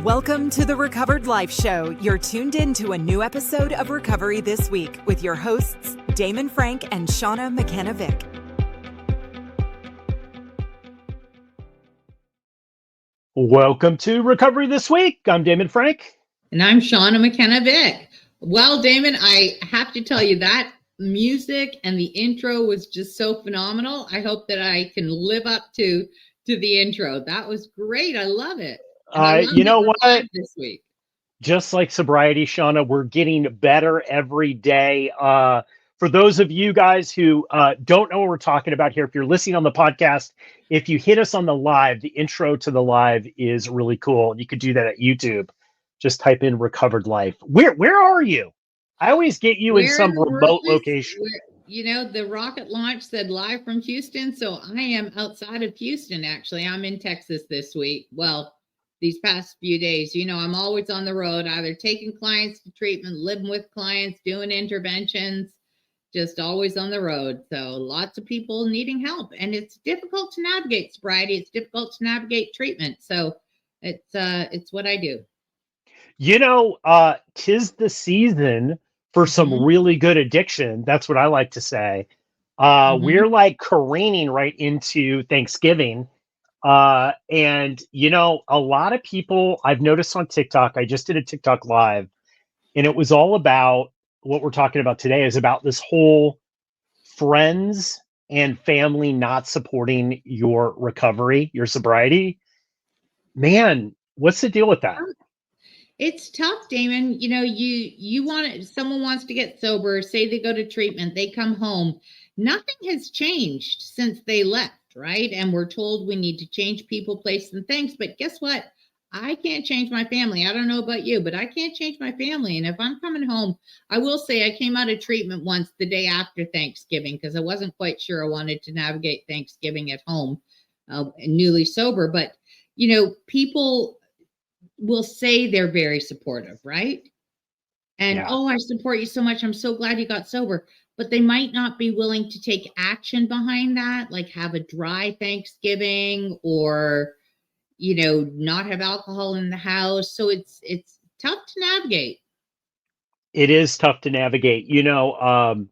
Welcome to the Recovered Life Show. You're tuned in to a new episode of Recovery This Week with your hosts, Damon Frank and Shauna McKenna-Vick. Welcome to Recovery This Week. I'm Damon Frank. And I'm Shauna McKenna-Vick. Well, Damon, I have to tell you that music and the intro was just so phenomenal. I hope that I can live up to the intro. That was great. I love it. You know what? This week, just like sobriety, Shauna, we're getting better every day. For those of you guys who don't know what we're talking about here, if you're listening on the podcast, if you hit us on the live, the intro to the live is really cool. You could do that at YouTube. Just type in Recovered Life. Where are you? I always get you in some remote location. You know, the rocket launch said live from Houston, so I am outside of Houston, actually. I'm in Texas this week. Well, these past few days, you know, I'm always on the road, either taking clients to treatment, living with clients, doing interventions, just always on the road. So lots of people needing help, and it's difficult to navigate sobriety. It's difficult to navigate treatment. So it's what I do. You know, 'tis the season for some really good addiction. That's what I like to say. We're like careening right into Thanksgiving. And you know, a lot of people I've noticed on TikTok, I just did a TikTok live, and it was all about what we're talking about today is about this whole friends and family not supporting your recovery, your sobriety. Man, what's the deal with that? It's tough, Damon. You know, someone wants to get sober, say they go to treatment, they come home. Nothing has changed since they left. Right. And we're told we need to change people, places, and things. But guess what? I can't change my family. I don't know about you, but I can't change my family. And if I'm coming home, I will say I came out of treatment once the day after Thanksgiving because I wasn't quite sure I wanted to navigate Thanksgiving at home, newly sober. But, you know, people will say they're very supportive, right? And, oh, I support you so much. I'm so glad you got sober. But they might not be willing to take action behind that, like have a dry Thanksgiving or, you know, not have alcohol in the house. So it's tough to navigate. It is tough to navigate. You know,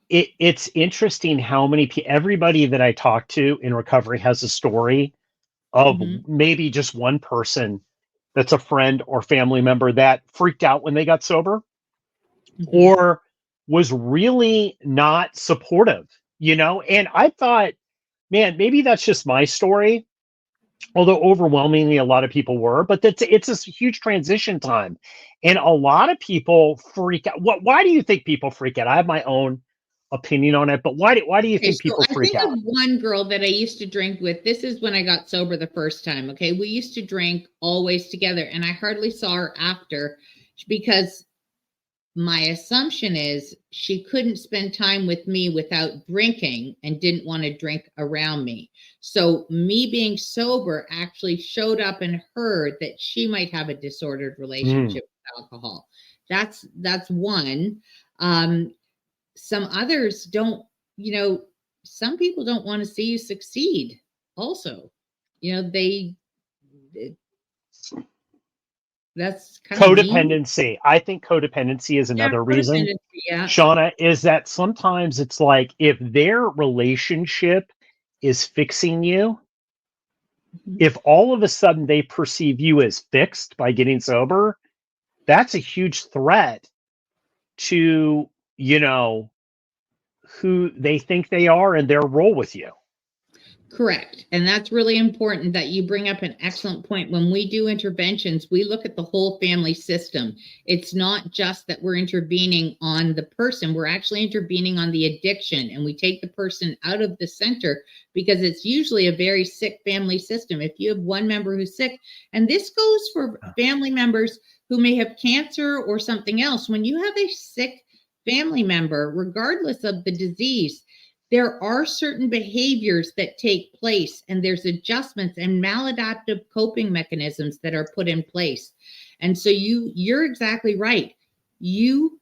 it's interesting how many everybody that I talk to in recovery has a story of maybe just one person that's a friend or family member that freaked out when they got sober or was really not supportive, you know? And I thought, man, maybe that's just my story, although overwhelmingly a lot of people were, but it's a huge transition time. And a lot of people freak out. Why do you think people freak out? I have my own opinion on it, but why do you think people freak out? I think of one girl that I used to drink with. This is when I got sober the first time, okay? We used to drink always together, and I hardly saw her after because my assumption is she couldn't spend time with me without drinking and didn't want to drink around me. So me being sober actually showed up in her that she might have a disordered relationship with alcohol. That's one. Some others don't, you know, some people don't want to see you succeed also. You know, that's kind codependency. Mean. I think codependency is another reason. Yeah. Shauna, is that sometimes it's like if their relationship is fixing you, if all of a sudden they perceive you as fixed by getting sober, that's a huge threat to, you know, who they think they are and their role with you. Correct. And that's really important that you bring up an excellent point. When we do interventions, we look at the whole family system. It's not just that we're intervening on the person, we're actually intervening on the addiction, and we take the person out of the center because it's usually a very sick family system. If you have one member who's sick, and this goes for family members who may have cancer or something else, when you have a sick family member, regardless of the disease, there are certain behaviors that take place, and there's adjustments and maladaptive coping mechanisms that are put in place. And so you're exactly right. You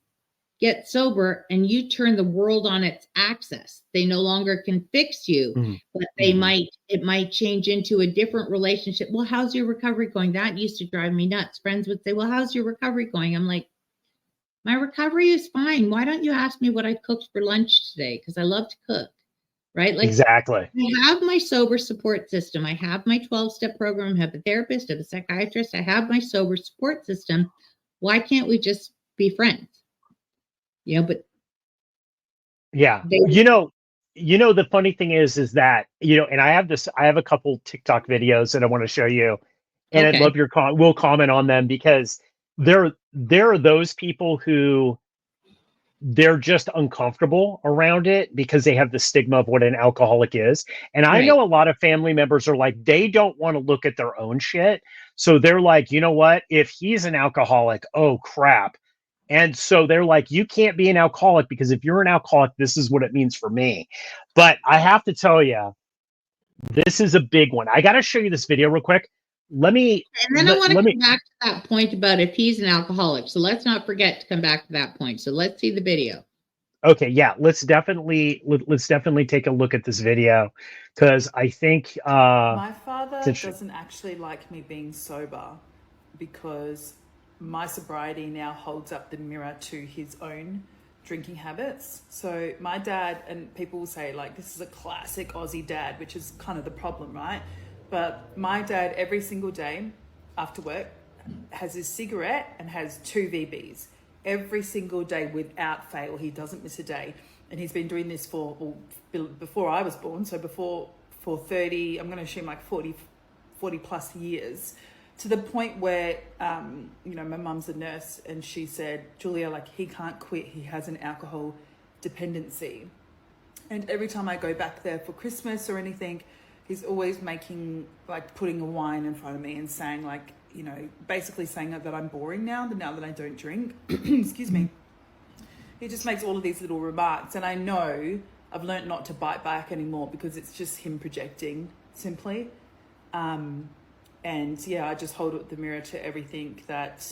get sober and you turn the world on its axis. They no longer can fix you, but it might change into a different relationship. Well, how's your recovery going? That used to drive me nuts. Friends would say, well, how's your recovery going? I'm like, my recovery is fine. Why don't you ask me what I cooked for lunch today? Because I love to cook, right? Like, exactly. I have my sober support system. I have my 12-step program. I have a therapist, I have a psychiatrist. I have my sober support system. Why can't we just be friends? But yeah, the funny thing is that, and I have a couple TikTok videos that I want to show you, and I'd love we'll comment on them, because there are those people who they're just uncomfortable around it because they have the stigma of what an alcoholic is. And I know a lot of family members are like, they don't want to look at their own shit. So they're like, you know what, if he's an alcoholic, oh crap. And so they're like, you can't be an alcoholic, because if you're an alcoholic, this is what it means for me. But I have to tell you, this is a big one. I got to show you this video real quick. I want to come back to that point about if he's an alcoholic. So let's not forget to come back to that point. So let's see the video. Okay, yeah, let's definitely take a look at this video, because I think my father doesn't actually like me being sober, because my sobriety now holds up the mirror to his own drinking habits. So my dad, and people will say like, this is a classic Aussie dad, which is kind of the problem, right? But my dad, every single day after work, has his cigarette and has 2 VBs every single day without fail. He doesn't miss a day. And he's been doing this before I was born. So for 30, I'm going to assume like 40 plus years, to the point where, my mum's a nurse, and she said, Julia, like, he can't quit. He has an alcohol dependency. And every time I go back there for Christmas or anything, he's always putting a wine in front of me and saying like, basically saying that I'm boring now that I don't drink. Excuse me. He just makes all of these little remarks. And I know I've learned not to bite back anymore, because it's just him projecting simply. And yeah, I just hold up the mirror to everything, that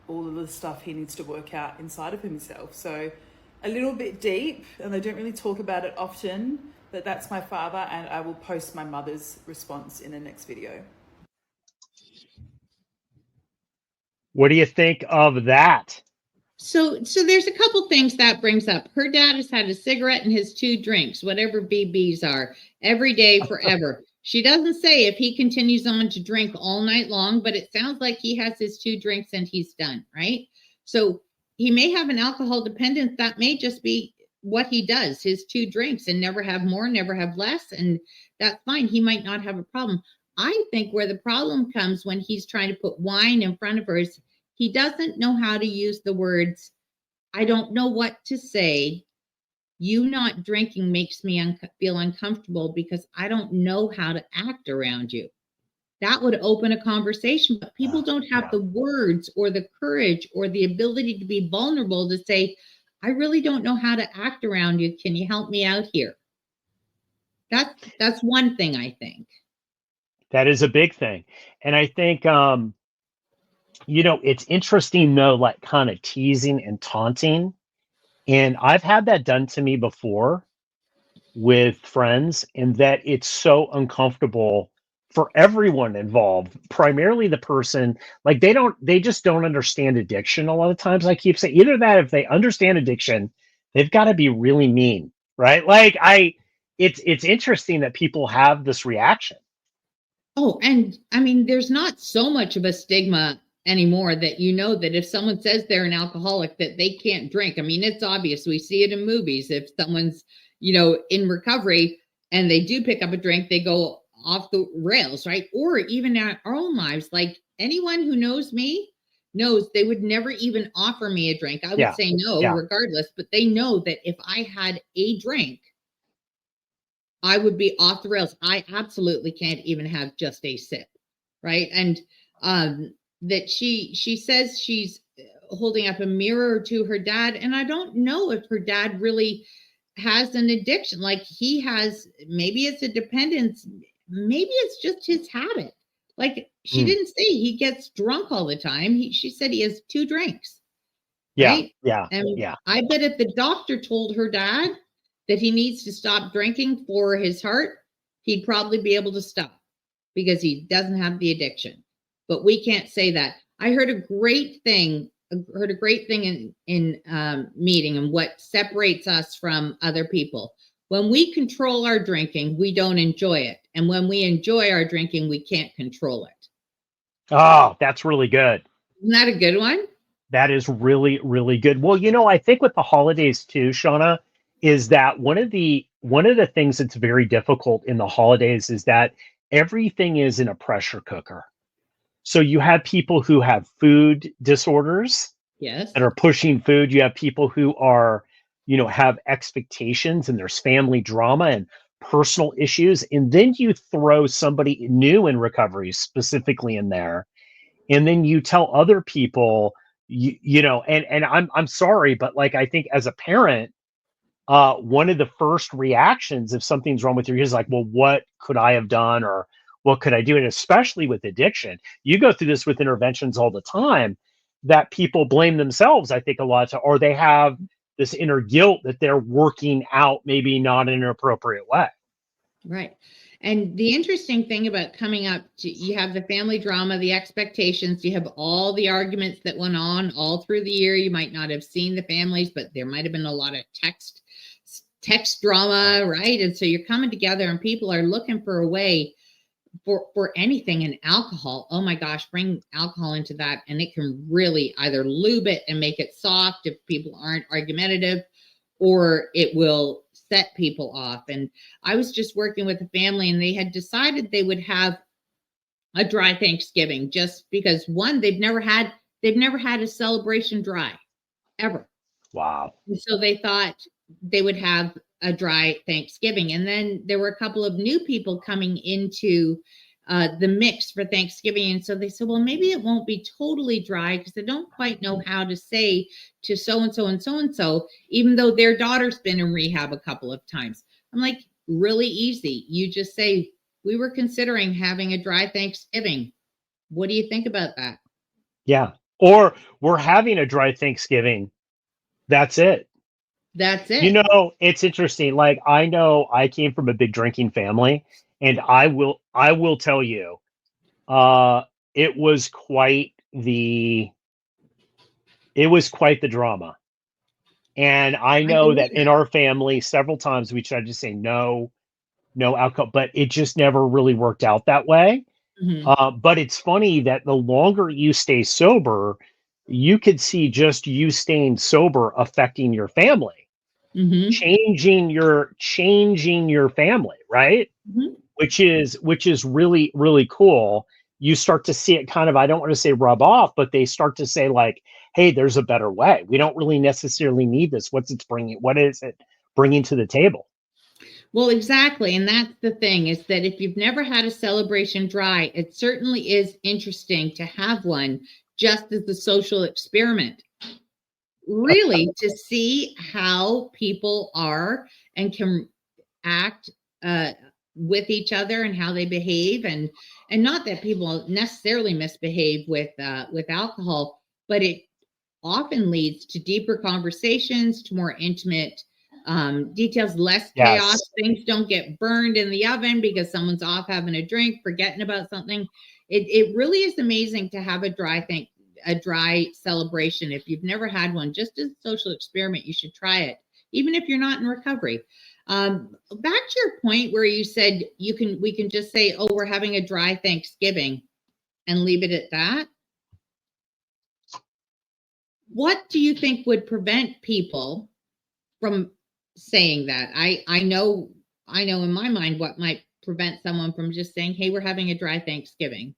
all of the stuff he needs to work out inside of himself. So a little bit deep, and I don't really talk about it often, but that's my father, and I will post my mother's response in the next video. What do you think of that? So there's a couple things that brings up. Her dad has had a cigarette and his 2 drinks, whatever BBs are, every day forever. She doesn't say if he continues on to drink all night long, but it sounds like he has his 2 drinks and he's done, right? So he may have an alcohol dependence. That may just be what he does, his 2 drinks, and never have more, never have less. And that's fine. He might not have a problem. I think where the problem comes when he's trying to put wine in front of her is he doesn't know how to use the words, I don't know what to say. You not drinking makes me feel uncomfortable because I don't know how to act around you. That would open a conversation, but people don't have the words or the courage or the ability to be vulnerable to say, I really don't know how to act around you. Can you help me out here? That's one thing, I think. That is a big thing. And I think, it's interesting though, like kind of teasing and taunting. And I've had that done to me before with friends, and that it's so uncomfortable for everyone involved, primarily the person, like they just don't understand addiction. A lot of times I keep saying either that, if they understand addiction, they've got to be really mean, right? Like it's interesting that people have this reaction. Oh, and I mean, there's not so much of a stigma anymore that that if someone says they're an alcoholic, that they can't drink. I mean, it's obvious. We see it in movies. If someone's, in recovery and they do pick up a drink, they go off the rails, right? Or even in our own lives, like anyone who knows me knows they would never even offer me a drink. I would say no, regardless, but they know that if I had a drink, I would be off the rails. I absolutely can't even have just a sip, right? And that she says she's holding up a mirror to her dad, and I don't know if her dad really has an addiction. Like he has, maybe it's a dependence, maybe it's just his habit. Like she didn't say he gets drunk all the time. She said he has 2 drinks. Yeah, right? yeah, And yeah. I bet if the doctor told her dad that he needs to stop drinking for his heart, he'd probably be able to stop because he doesn't have the addiction. But we can't say that. I heard a great thing. In meeting and what separates us from other people. When we control our drinking, we don't enjoy it, and when we enjoy our drinking, we can't control it. Oh, that's really good. Isn't that a good one? That is really, really good. Well, I think with the holidays too, Shauna, is that one of the things that's very difficult in the holidays is that everything is in a pressure cooker. So you have people who have food disorders Yes. that are pushing food. You have people who are, have expectations, and there's family drama and personal issues. And then you throw somebody new in recovery specifically in there. And then you tell other people, and I'm sorry, but like, I think as a parent, one of the first reactions if something's wrong with you is like, well, what could I have done, or what could I do? And especially with addiction, you go through this with interventions all the time, that people blame themselves, I think, a lot, or they have this inner guilt that they're working out, maybe not in an appropriate way. Right. And the interesting thing about coming up to, you have the family drama, the expectations, you have all the arguments that went on all through the year. You might not have seen the families, but there might have been a lot of text drama, right? And so you're coming together and people are looking for a way for anything. And alcohol, oh my gosh, bring alcohol into that, and it can really either lube it and make it soft if people aren't argumentative, or it will set people off. And I was just working with a family, and they had decided they would have a dry Thanksgiving, just because one, they've never had a celebration dry ever. Wow. And so they thought they would have a dry Thanksgiving. And then there were a couple of new people coming into the mix for Thanksgiving. And so they said, well, maybe it won't be totally dry, because they don't quite know how to say to so-and-so and so-and-so, even though their daughter's been in rehab a couple of times. I'm like, really easy. You just say, we were considering having a dry Thanksgiving. What do you think about that? Yeah. Or we're having a dry Thanksgiving. That's it. That's it. It's interesting. Like, I know I came from a big drinking family, and I will tell you, it was quite the drama. And I know that in our family, several times we tried to say no alcohol, but it just never really worked out that way. Mm-hmm. But it's funny that the longer you stay sober, you could see just you staying sober affecting your family. Mm-hmm. changing your family, right? Mm-hmm. which is really, really cool. You start to see it kind of, I don't want to say rub off, but they start to say like, hey, there's a better way. We don't really necessarily need this. What is it bringing to the table? Well, exactly. And that's the thing, is that if you've never had a celebration dry, it certainly is interesting to have one, just as a social experiment. Really, to see how people are and can act with each other, and how they behave, and not that people necessarily misbehave with alcohol, but it often leads to deeper conversations, to more intimate details, less chaos. Yes. Things don't get burned in the oven because someone's off having a drink, forgetting about something. It really is amazing to have a dry celebration. If you've never had one, just as a social experiment, you should try it, even if you're not in recovery. Back to your point where you said we can just say, oh, we're having a dry Thanksgiving, and leave it at that. What do you think would prevent people from saying that? I know in my mind what might prevent someone from just saying, hey, we're having a dry Thanksgiving.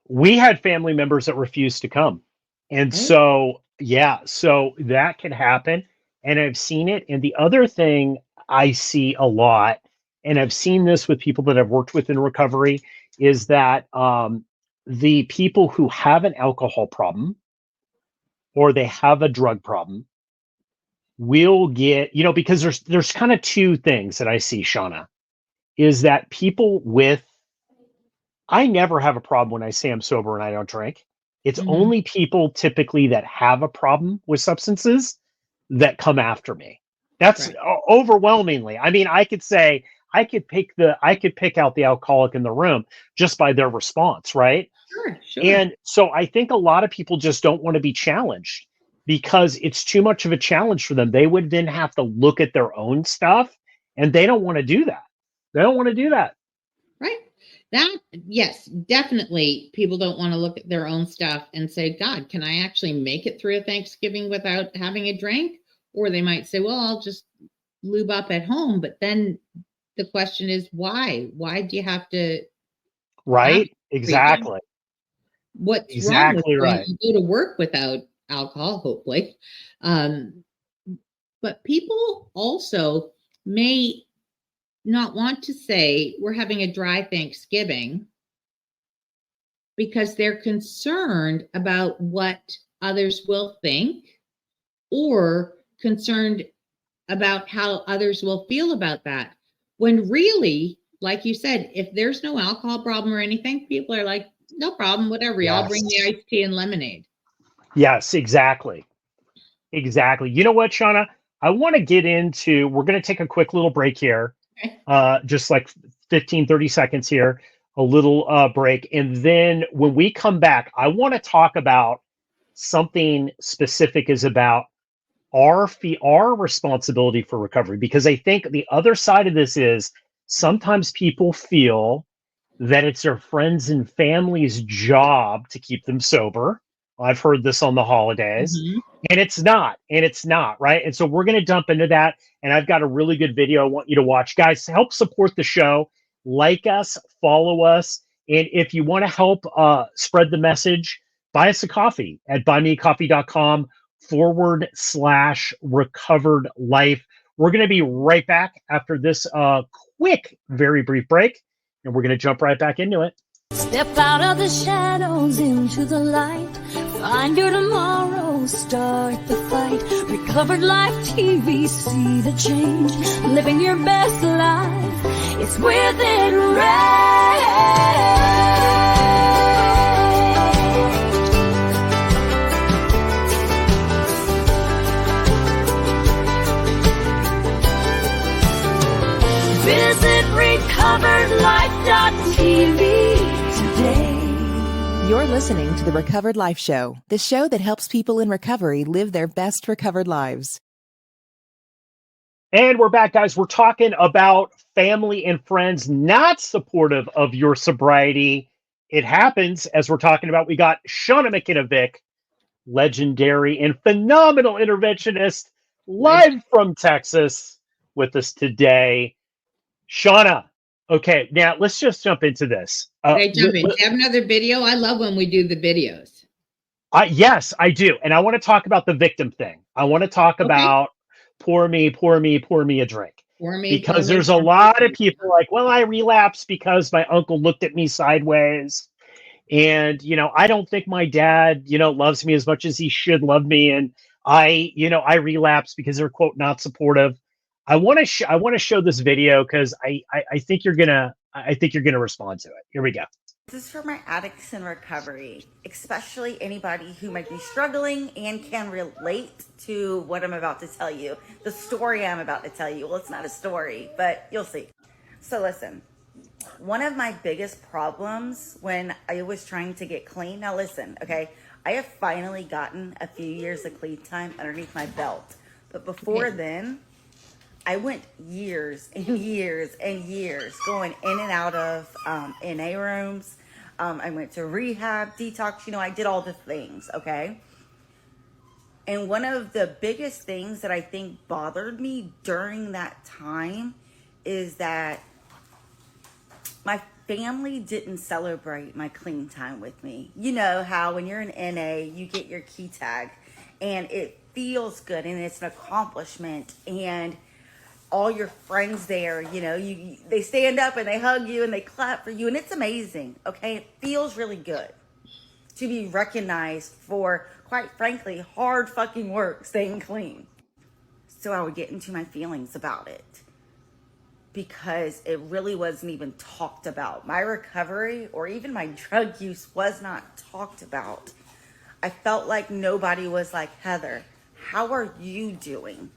We had family members that refused to come. And so that can happen. And I've seen it. And the other thing I see a lot, and I've seen this with people that I've worked with in recovery, is that the people who have an alcohol problem or they have a drug problem will get, because there's kind of two things that I see, Shauna, is that people I never have a problem when I say I'm sober and I don't drink. It's only people typically that have a problem with substances that come after me. That's overwhelmingly. I mean, I could say I could pick out the alcoholic in the room just by their response, right? Sure. And so I think a lot of people just don't want to be challenged because it's too much of a challenge for them. They would then have to look at their own stuff, and they don't want to do that. They don't want to do that. Right. Yes, definitely. People don't want to look at their own stuff and say, God, can I actually make it through a Thanksgiving without having a drink? Or they might say, well, I'll just lube up at home. But then the question is, why? Why do you have to? Right. Exactly. What's exactly wrong with right? You go to work without alcohol, hopefully. But people also may not want to say we're having a dry Thanksgiving because they're concerned about what others will think or concerned about how others will feel about that. When really, like you said, if there's no alcohol problem or anything, people are like, no problem, whatever. Yes. I'll bring the iced tea and lemonade. Yes, exactly. Exactly. You know what, Shauna? I want to get into, we're going to take a quick little break here. Just like 15, 30 seconds here, a little break. And then when we come back, I want to talk about something specific is about our responsibility for recovery, because I think the other side of this is sometimes people feel that it's their friends and family's job to keep them sober. I've heard this on the holidays. Mm-hmm. And it's not, right? And so we're going to dump into that. And I've got a really good video I want you to watch. Guys, help support the show. Like us, follow us. And if you want to help spread the message, buy us a coffee at buymeacoffee.com/recovered life. We're going to be right back after this quick, very brief break. And we're going to jump right back into it. Step out of the shadows into the light. Find your tomorrow, start the fight. Recovered Life TV, see the change. Living your best life, it's within reach. Visit recoveredlife.tv today. You're listening to The Recovered Life Show, the show that helps people in recovery live their best recovered lives. And we're back, guys. We're talking about family and friends not supportive of your sobriety. It happens, as we're talking about. We got Shauna McKenna-Vick, legendary and phenomenal interventionist, live from Texas with us today. Shauna, okay, now let's just jump into this. Can I jump in? Do you have another video? I love when we do the videos. Yes, I do. And I want to talk about the victim thing. I want to talk about pour me a drink. Because there's a lot of people like, well, I relapsed because my uncle looked at me sideways. And, I don't think my dad, loves me as much as he should love me. And I relapsed because they're, quote, not supportive. I want to show this video because I think you're gonna respond to it. Here we go. This is for my addicts in recovery, especially anybody who might be struggling and can relate to what I'm about to tell you. The story I'm about to tell you. Well, it's not a story, but you'll see. So listen, one of my biggest problems when I was trying to get clean. Now listen, okay, I have finally gotten a few years of clean time underneath my belt, but before then, I went years and years and years going in and out of NA rooms. I went to rehab, detox, I did all the things, okay? And one of the biggest things that I think bothered me during that time is that my family didn't celebrate my clean time with me. You know how when you're in NA, you get your key tag and it feels good and it's an accomplishment, and all your friends there, they stand up and they hug you and they clap for you, and it's amazing, okay? It feels really good to be recognized for, quite frankly, hard fucking work staying clean. So I would get into my feelings about it because it really wasn't even talked about. My recovery or even my drug use was not talked about. I felt like nobody was like, Heather, how are you doing?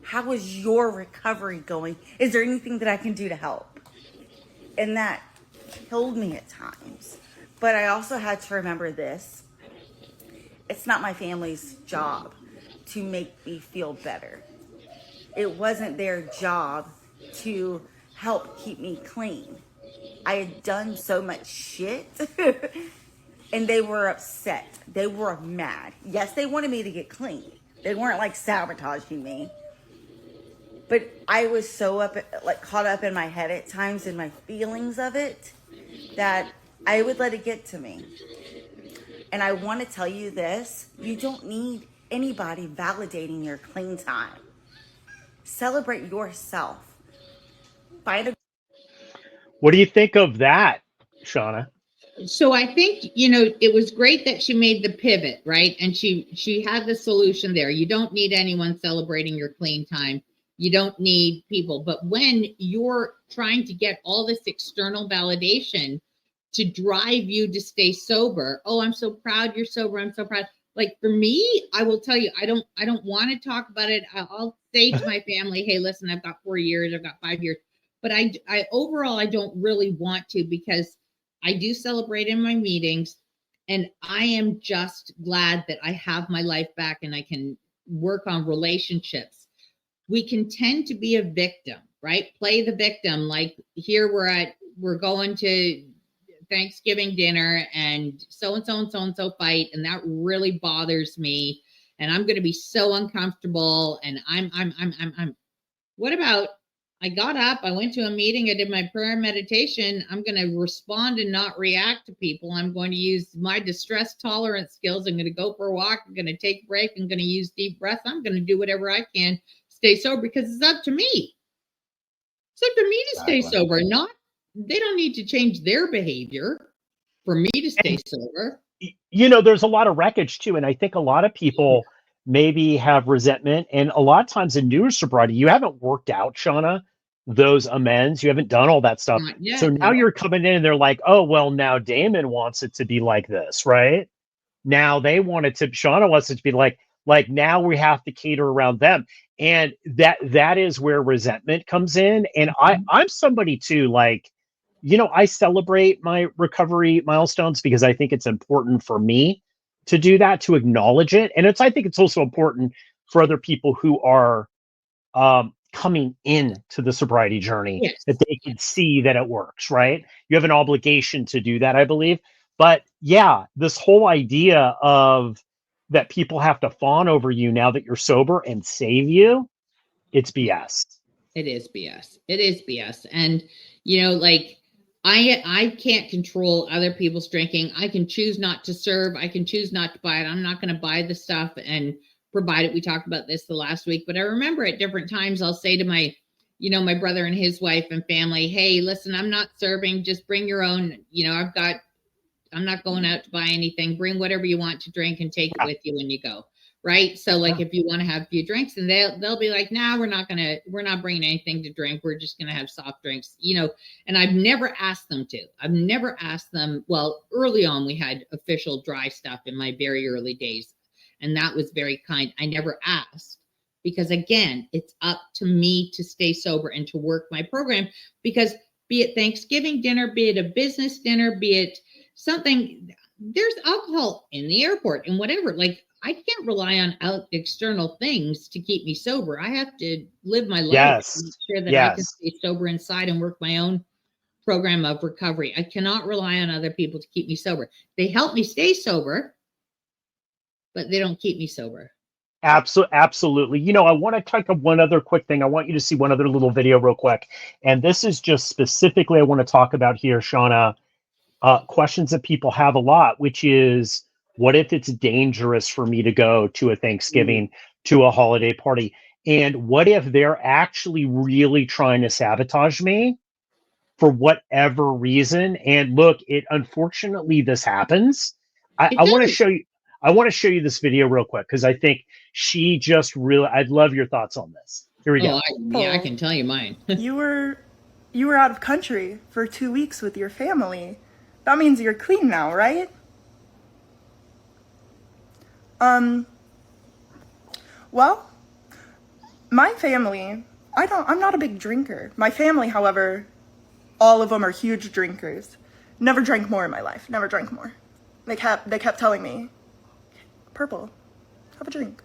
How is your recovery going? Is there anything that I can do to help? And that killed me at times. But I also had to remember this. It's not my family's job to make me feel better. It wasn't their job to help keep me clean. I had done so much shit and they were upset. They were mad. Yes, they wanted me to get clean. They weren't like sabotaging me. But I was so caught up in my head at times in my feelings of it that I would let it get to me. And I want to tell you this, you don't need anybody validating your clean time. Celebrate yourself. What do you think of that, Shauna? So I think, it was great that she made the pivot, right? And she had the solution there. You don't need anyone celebrating your clean time. You don't need people. But when you're trying to get all this external validation to drive you to stay sober, oh, I'm so proud you're sober. I'm so proud. Like for me, I will tell you, I don't want to talk about it. I'll say to my family, hey, listen, I've got 4 years, I've got 5 years. But I overall, I don't really want to, because I do celebrate in my meetings, and I am just glad that I have my life back and I can work on relationships. We can tend to be a victim, right? Play the victim. Like here we're going to Thanksgiving dinner and so-and-so and so-and-so fight. And that really bothers me. And I'm going to be so uncomfortable. And I'm, what about, I got up, I went to a meeting, I did my prayer and meditation. I'm going to respond and not react to people. I'm going to use my distress tolerance skills. I'm going to go for a walk. I'm going to take a break. I'm going to use deep breath. I'm going to do whatever I can, stay sober, because it's up to me. It's up to me to stay sober. They don't need to change their behavior for me to stay sober. There's a lot of wreckage too. And I think a lot of people maybe have resentment. And a lot of times in newer sobriety, you haven't worked out, Shauna, those amends. You haven't done all that stuff. So now you're coming in and they're like, oh, well, now Damon wants it to be like this, right? Now Shauna wants it to be like now we have to cater around them. And that is where resentment comes in. And I'm somebody too, I celebrate my recovery milestones because I think it's important for me to do that, to acknowledge it. And I think it's also important for other people who are coming into the sobriety journey, that they can see that it works, right? You have an obligation to do that, I believe. But yeah, this whole idea of that people have to fawn over you now that you're sober and save you, it's BS. It is BS. It is BS. And, I can't control other people's drinking. I can choose not to serve. I can choose not to buy it. I'm not going to buy the stuff and provide it. We talked about this the last week, but I remember at different times I'll say to my brother and his wife and family, hey, listen, I'm not serving. Just bring your own. I'm not going out to buy anything. Bring whatever you want to drink and take it with you when you go. Right. So if you want to have a few drinks, and they'll be like, nah, we're not bringing anything to drink. We're just going to have soft drinks, and I've never asked them to. I've never asked them. Well, early on, we had official dry stuff in my very early days, and that was very kind. I never asked because, again, it's up to me to stay sober and to work my program, because be it Thanksgiving dinner, be it a business dinner, be it something, there's alcohol in the airport and whatever. I can't rely on external things to keep me sober. I have to live my life to make sure that I can stay sober inside and work my own program of recovery. I cannot rely on other people to keep me sober. They help me stay sober, but they don't keep me sober. Absolutely. I want to talk of one other quick thing. I want you to see one other little video real quick. And this is just specifically I want to talk about here, Shauna, questions that people have a lot, which is, what if it's dangerous for me to go to a Thanksgiving, to a holiday party? And what if they're actually really trying to sabotage me for whatever reason? And look, unfortunately, this happens. I want to show you. I want to show you this video real quick because I think she just really. I'd love your thoughts on this. Here we go. I can tell you mine. You were out of country for 2 weeks with your family. That means you're clean now, right? Well, my family, I'm not a big drinker. My family, however, all of them are huge drinkers. Never drank more in my life. Never drank more. They kept telling me, Purple, have a drink.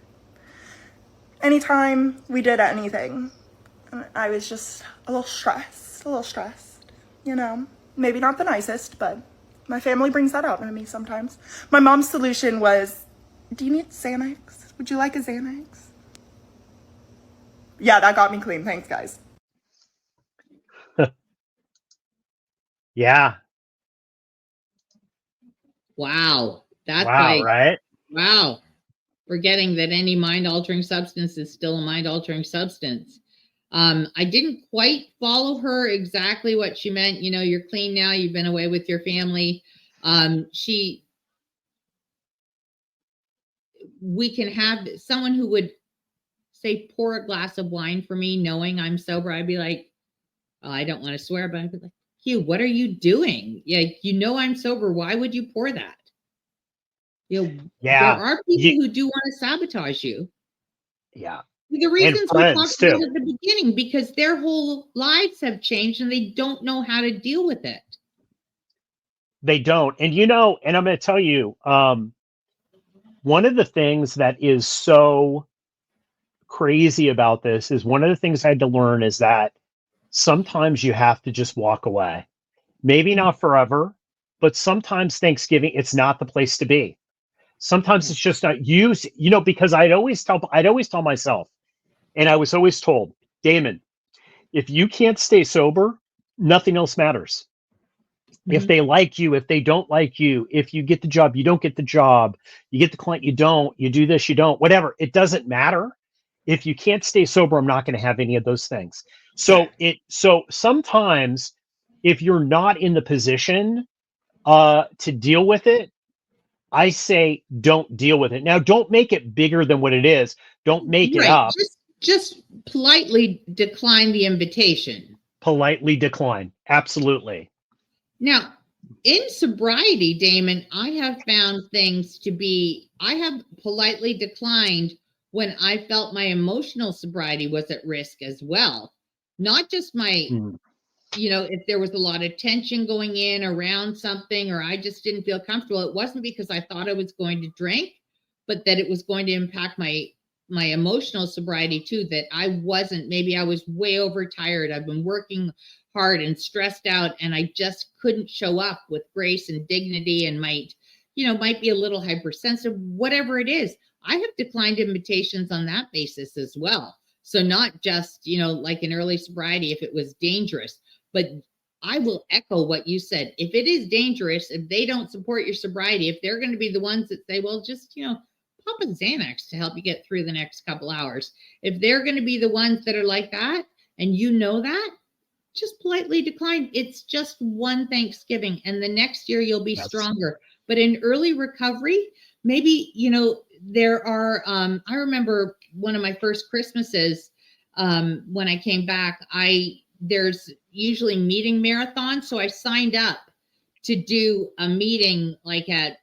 Anytime we did anything, I was just a little stressed, you know. Maybe not the nicest, but my family brings that out in me sometimes. My mom's solution was, do you need Xanax? Would you like a Xanax? Yeah, that got me clean. Thanks, guys. Yeah. Wow. That's wow, right? Wow. Forgetting that any mind-altering substance is still a mind-altering substance. I didn't quite follow her exactly what she meant. You know, you're clean now. You've been away with your family. We can have someone who would say, pour a glass of wine for me, knowing I'm sober. I'd be like, oh, I don't want to swear, but I'd be like, Hugh, what are you doing? Yeah, you know I'm sober. Why would you pour that? You know, Yeah. there are people who do want to sabotage you. Yeah. The reasons we talked too. about at the beginning, because their whole lives have changed and they don't know how to deal with it. They don't. And you know, and I'm going to tell you, one of the things that is so crazy about this is one of the things I had to learn is that sometimes you have to just walk away. Maybe not forever, but sometimes Thanksgiving, it's not the place to be. Sometimes it's just not used, you know, because I'd always tell myself, and I was always told, Damon, if you can't stay sober, nothing else matters. If they like you, if they don't like you, if you get the job, you don't get the job, you get the client, you don't, you do this, you don't, whatever, it doesn't matter. If you can't stay sober, I'm not going to have any of those things. So sometimes if you're not in the position to deal with it, I say don't deal with it. Now, don't make it bigger than what it is. Don't make it up. Just politely decline the invitation. Politely decline. Absolutely. Now, in sobriety, Damon, I have found things to be, I have politely declined when I felt my emotional sobriety was at risk as well. Not just my, you know, if there was a lot of tension going in around something, or I just didn't feel comfortable. It wasn't because I thought I was going to drink, but that it was going to impact my emotional sobriety too, that I wasn't, maybe I was way overtired. I've been working hard and stressed out, and I just couldn't show up with grace and dignity, and might be a little hypersensitive, whatever it is. I have declined invitations on that basis as well. So not just, you know, like in early sobriety, if it was dangerous, but I will echo what you said. If it is dangerous, if they don't support your sobriety, if they're going to be the ones that say, well, just, you know, pop a Xanax to help you get through the next couple hours. If they're going to be the ones that are like that, and you know that, just politely decline. It's just one Thanksgiving, and the next year you'll be stronger. But in early recovery, maybe, you know, there are, I remember one of my first Christmases when I came back, there's usually meeting marathons. So I signed up to do a meeting like at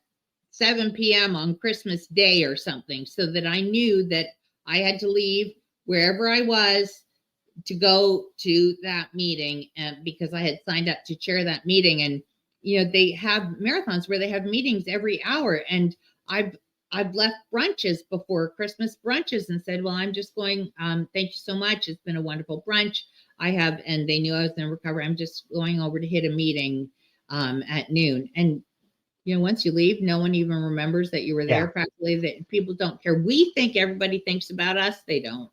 7 p.m. on Christmas Day or something, so that I knew that I had to leave wherever I was to go to that meeting, and because I had signed up to chair that meeting. And, you know, they have marathons where they have meetings every hour. And I've left brunches before, Christmas brunches, and said, well, I'm just going, thank you so much. It's been a wonderful brunch. And they knew I was in recovery. I'm just going over to hit a meeting at noon. And, you know, once you leave, no one even remembers that you were there. Practically, that people don't care. We think everybody thinks about us. They don't.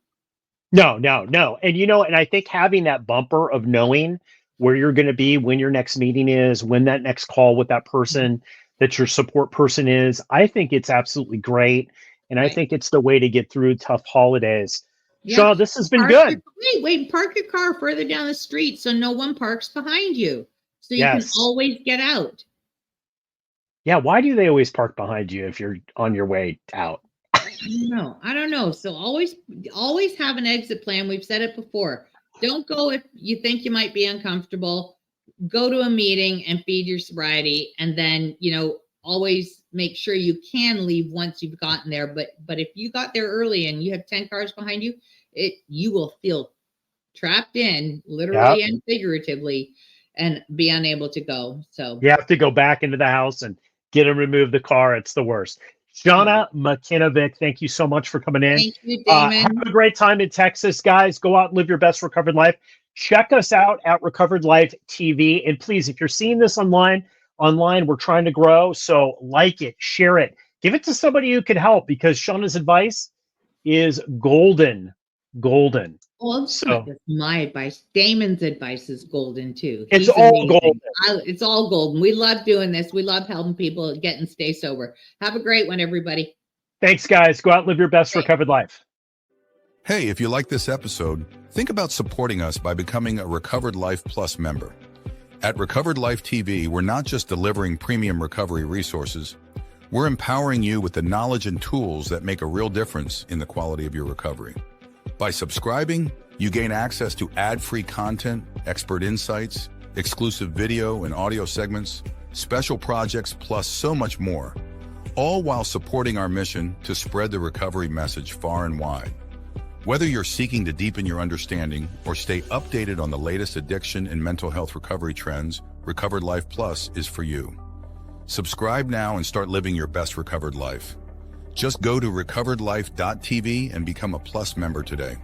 No. And, you know, and I think having that bumper of knowing where you're going to be, when your next meeting is, when that next call with that person that your support person is, I think it's absolutely great. And I think it's the way to get through tough holidays. Yeah. Shaw, this has been good. Park your car further down the street so no one parks behind you. So you can always get out. Yeah. Why do they always park behind you if you're on your way out? I don't know. So always have an exit plan. We've said it before. Don't go if you think you might be uncomfortable. Go to a meeting and feed your sobriety. And then, you know, always make sure you can leave once you've gotten there. But if you got there early and you have 10 cars behind you, you will feel trapped in, literally and figuratively, and be unable to go. So you have to go back into the house and get and remove the car. It's the worst. Shauna McKenna-Vick, thank you so much for coming in. Thank you, Damon. Have a great time in Texas, guys. Go out and live your best recovered life. Check us out at Recovered Life TV. And please, if you're seeing this online, we're trying to grow. So like it, share it, give it to somebody who can help, because Shauna's advice is golden. Well, it's not just my advice. Damon's advice is golden too. It's all golden. It's all golden. We love doing this. We love helping people get and stay sober. Have a great one, everybody. Thanks, guys. Go out and live your best recovered life. Hey, if you like this episode, think about supporting us by becoming a Recovered Life Plus member. At Recovered Life TV, we're not just delivering premium recovery resources, we're empowering you with the knowledge and tools that make a real difference in the quality of your recovery. By subscribing, you gain access to ad-free content, expert insights, exclusive video and audio segments, special projects, plus so much more, all while supporting our mission to spread the recovery message far and wide. Whether you're seeking to deepen your understanding or stay updated on the latest addiction and mental health recovery trends, Recovered Life Plus is for you. Subscribe now and start living your best recovered life. Just go to recoveredlife.tv and become a Plus member today.